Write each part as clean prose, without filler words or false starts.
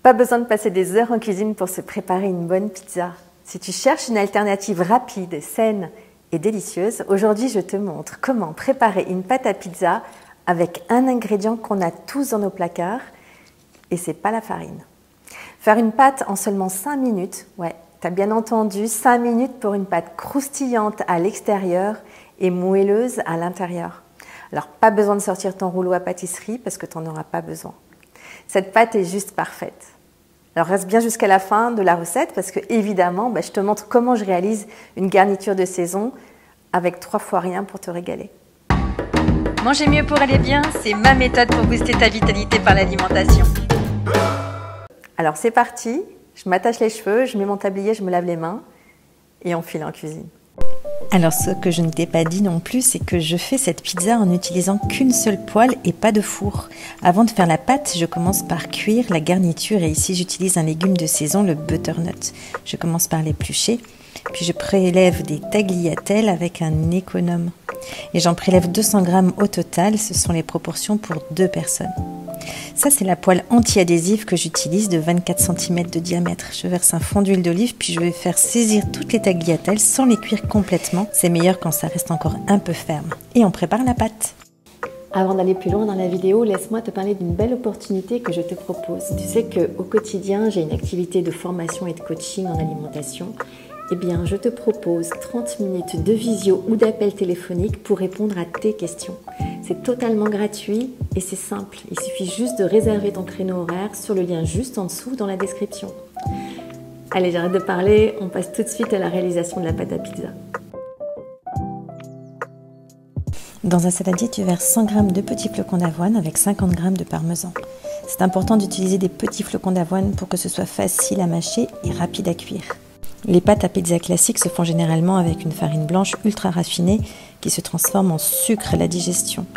Pas besoin de passer des heures en cuisine pour se préparer une bonne pizza. Si tu cherches une alternative rapide, saine et délicieuse, aujourd'hui je te montre comment préparer une pâte à pizza avec un ingrédient qu'on a tous dans nos placards, et c'est pas la farine. Faire une pâte en seulement 5 minutes, ouais, t'as bien entendu, 5 minutes pour une pâte croustillante à l'extérieur et moelleuse à l'intérieur. Alors pas besoin de sortir ton rouleau à pâtisserie parce que tu n'en auras pas besoin. Cette pâte est juste parfaite. Alors reste bien jusqu'à la fin de la recette parce que évidemment, je te montre comment je réalise une garniture de saison avec 3 fois rien pour te régaler. Manger mieux pour aller bien, c'est ma méthode pour booster ta vitalité par l'alimentation. Alors c'est parti, je m'attache les cheveux, je mets mon tablier, je me lave les mains et on file en cuisine. Alors ce que je ne t'ai pas dit non plus, c'est que je fais cette pizza en n'utilisant qu'une seule poêle et pas de four. Avant de faire la pâte, je commence par cuire la garniture et ici j'utilise un légume de saison, le butternut. Je commence par l'éplucher, puis je prélève des tagliatelles avec un économe. Et j'en prélève 200 g au total, ce sont les proportions pour 2 personnes. Ça, c'est la poêle anti-adhésive que j'utilise de 24 cm de diamètre. Je verse un fond d'huile d'olive, puis je vais faire saisir toutes les tagliatelles sans les cuire complètement. C'est meilleur quand ça reste encore un peu ferme. Et on prépare la pâte. Avant d'aller plus loin dans la vidéo, laisse-moi te parler d'une belle opportunité que je te propose. Tu sais qu'au quotidien, j'ai une activité de formation et de coaching en alimentation. Eh bien, je te propose 30 minutes de visio ou d'appel téléphonique pour répondre à tes questions. C'est totalement gratuit et c'est simple. Il suffit juste de réserver ton créneau horaire sur le lien juste en dessous dans la description. Allez, j'arrête de parler, on passe tout de suite à la réalisation de la pâte à pizza. Dans un saladier, tu verses 100 g de petits flocons d'avoine avec 50 g de parmesan. C'est important d'utiliser des petits flocons d'avoine pour que ce soit facile à mâcher et rapide à cuire. Les pâtes à pizza classiques se font généralement avec une farine blanche ultra raffinée qui se transforme en sucre à la digestion.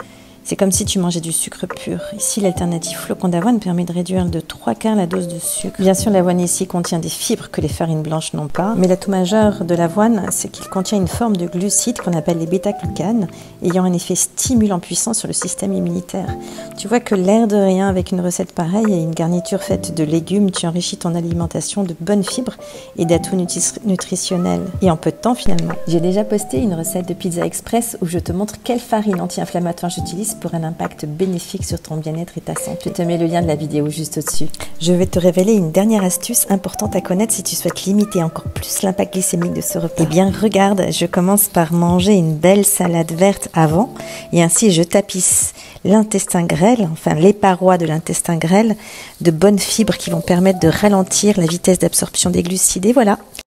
C'est comme si tu mangeais du sucre pur. Ici, l'alternative flocon d'avoine permet de réduire de 3/4 la dose de sucre. Bien sûr, l'avoine ici contient des fibres que les farines blanches n'ont pas, mais l'atout majeur de l'avoine, c'est qu'il contient une forme de glucides qu'on appelle les bêta-glucanes, ayant un effet stimulant puissant sur le système immunitaire. Tu vois que l'air de rien, avec une recette pareille et une garniture faite de légumes, tu enrichis ton alimentation de bonnes fibres et d'atouts nutritionnels. Et en peu de temps finalement. J'ai déjà posté une recette de pizza express où je te montre quelle farine anti-inflammatoire j'utilise pour un impact bénéfique sur ton bien-être et ta santé. Je te mets le lien de la vidéo juste au-dessus. Je vais te révéler une dernière astuce importante à connaître si tu souhaites limiter encore plus l'impact glycémique de ce repas. Eh bien, regarde, je commence par manger une belle salade verte avant et ainsi je tapisse l'intestin grêle, enfin les parois de l'intestin grêle, de bonnes fibres qui vont permettre de ralentir la vitesse d'absorption des glucides. Et voilà,